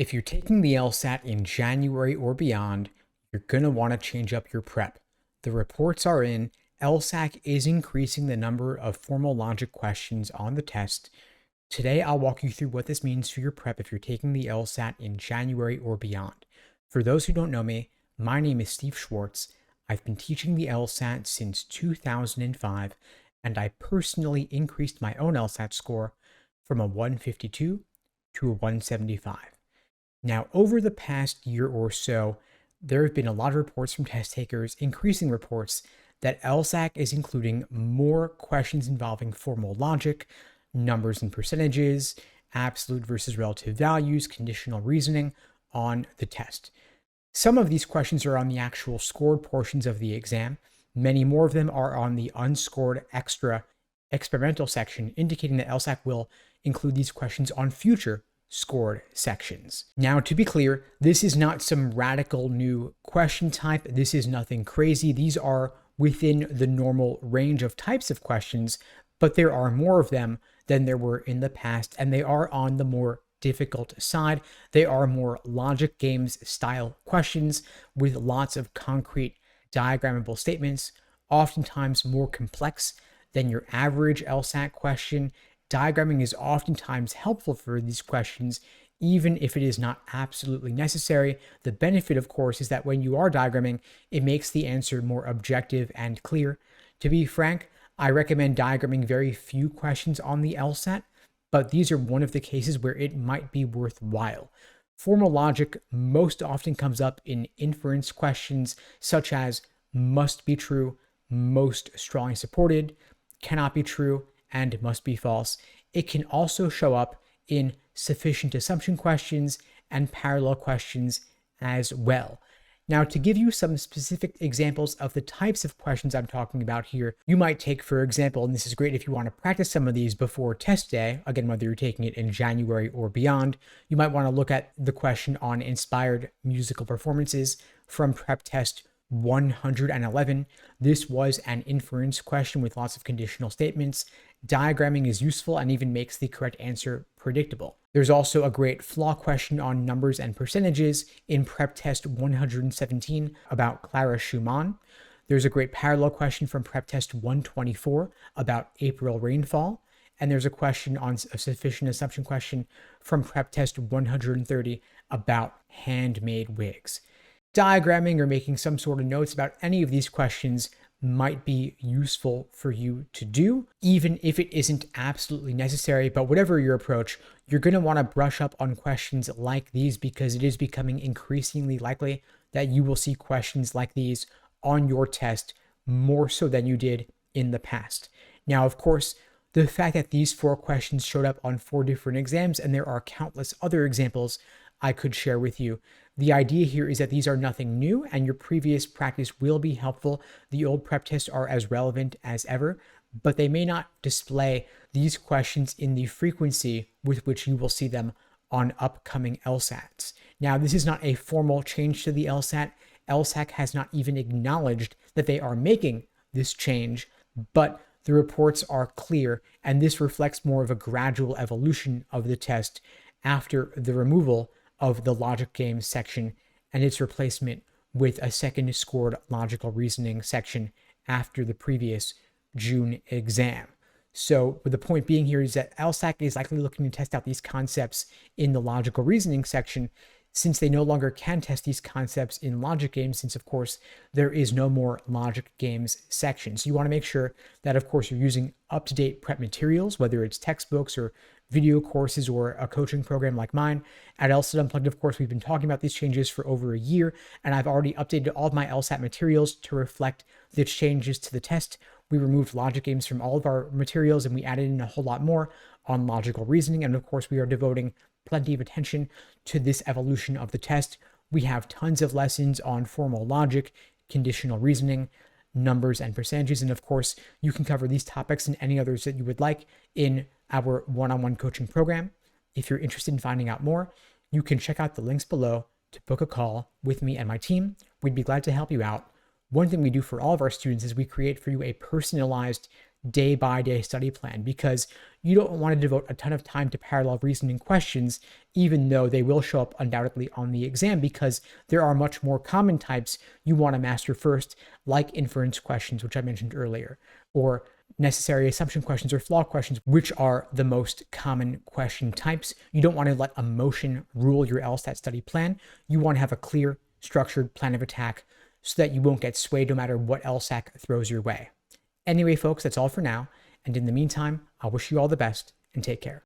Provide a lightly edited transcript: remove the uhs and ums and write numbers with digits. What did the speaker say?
If you're taking the LSAT in January or beyond, you're going to want to change up your prep. The reports are in. LSAT is increasing the number of formal logic questions on the test. Today, I'll walk you through what this means for your prep if you're taking the LSAT in January or beyond. For those who don't know me, my name is Steve Schwartz. I've been teaching the LSAT since 2005, and I personally increased my own LSAT score from a 152 to a 175. Now, over the past year or so, there have been a lot of reports from test takers, increasing reports, that LSAT is including more questions involving formal logic, numbers and percentages, absolute versus relative values, conditional reasoning on the test. Some of these questions are on the actual scored portions of the exam. Many more of them are on the unscored extra experimental section, indicating that LSAT will include these questions on future scored sections. Now, to be clear, this is not some radical new question type. This is nothing crazy. These are within the normal range of types of questions, but there are more of them than there were in the past, and they are on the more difficult side. They are more logic games style questions with lots of concrete diagrammable statements, oftentimes more complex than your average LSAT question. Diagramming is oftentimes helpful for these questions, even if it is not absolutely necessary. The benefit, of course, is that when you are diagramming, it makes the answer more objective and clear. To be frank, I recommend diagramming very few questions on the LSAT, but these are one of the cases where it might be worthwhile. Formal logic most often comes up in inference questions such as must be true, most strongly supported, cannot be true, and must be false. It can also show up in sufficient assumption questions and parallel questions as well. Now, to give you some specific examples of the types of questions I'm talking about here, you might take, for example, and this is great if you want to practice some of these before test day, again, whether you're taking it in January or beyond, you might want to look at the question on inspired musical performances from prep test 111. This was an inference question with lots of conditional statements. Diagramming is useful and even makes the correct answer predictable. There's also a great flaw question on numbers and percentages in prep test 117 about Clara Schumann. There's a great parallel question from prep test 124 about April rainfall. And there's a question on a sufficient assumption question from prep test 130 about handmade wigs. Diagramming or making some sort of notes about any of these questions might be useful for you to do, even if it isn't absolutely necessary. But whatever your approach, you're going to want to brush up on questions like these because it is becoming increasingly likely that you will see questions like these on your test more so than you did in the past. Now, of course, the fact that these 4 questions showed up on 4 different exams, and there are countless other examples I could share with you. The idea here is that these are nothing new and your previous practice will be helpful. The old prep tests are as relevant as ever, but they may not display these questions in the frequency with which you will see them on upcoming LSATs. Now, this is not a formal change to the LSAT. LSAT has not even acknowledged that they are making this change, but the reports are clear, and this reflects more of a gradual evolution of the test after the removal of the logic games section and its replacement with a second scored logical reasoning section after the previous June exam. So the point being here is that LSAT is likely looking to test out these concepts in the logical reasoning section, since they no longer can test these concepts in logic games, since of course there is no more logic games section. So you want to make sure that of course you're using up-to-date prep materials, whether it's textbooks or video courses or a coaching program like mine. At LSAT Unplugged, of course, we've been talking about these changes for over a year, and I've already updated all of my LSAT materials to reflect the changes to the test. We removed logic games from all of our materials, and we added in a whole lot more on logical reasoning. And of course, we are devoting plenty of attention to this evolution of the test. We have tons of lessons on formal logic, conditional reasoning, numbers and percentages. And of course, you can cover these topics and any others that you would like in our one-on-one coaching program. If you're interested in finding out more, you can check out the links below to book a call with me and my team. We'd be glad to help you out. One thing we do for all of our students is we create for you a personalized day-by-day study plan, because you don't want to devote a ton of time to parallel reasoning questions, even though they will show up undoubtedly on the exam, because there are much more common types you want to master first, like inference questions, which I mentioned earlier, or necessary assumption questions or flaw questions, which are the most common question types. You don't want to let emotion rule your LSAT study plan. You want to have a clear, structured plan of attack so that you won't get swayed no matter what LSAC throws your way. Anyway, folks, that's all for now. And in the meantime, I wish you all the best and take care.